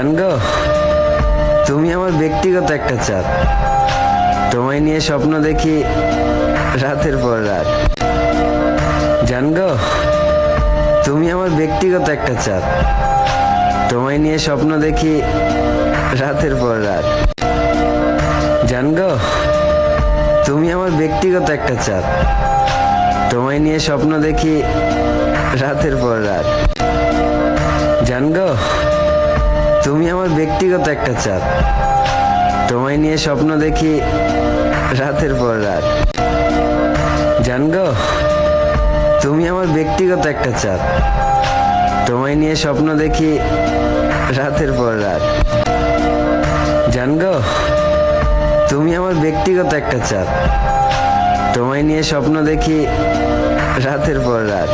জানগো, তুমি আমার ব্যক্তিগত একটা চাঁদ। তোমায় নিয়ে স্বপ্ন দেখি রাতের পর রাত। জানগো, তুমি আমার ব্যক্তিগত একটা চাঁদ। তোমায় নিয়ে স্বপ্ন দেখি রাতের পর রাত। জানগো, তুমি আমার ব্যক্তিগত একটা চাঁদ। তোমায় নিয়ে স্বপ্ন দেখি রাতের পর রাত। জানগো, তুমি আমার ব্যক্তিগত একটা চাঁদ। তোমায় নিয়ে স্বপ্ন দেখি রাতের পর রাত। জানগো, তুমি আমার ব্যক্তিগত একটা চাঁদ। তোমায় নিয়ে স্বপ্ন দেখি রাতের পর রাত। জানগো, তুমি আমার ব্যক্তিগত একটা চাঁদ। তোমায় নিয়ে স্বপ্ন দেখি রাতের পর রাত।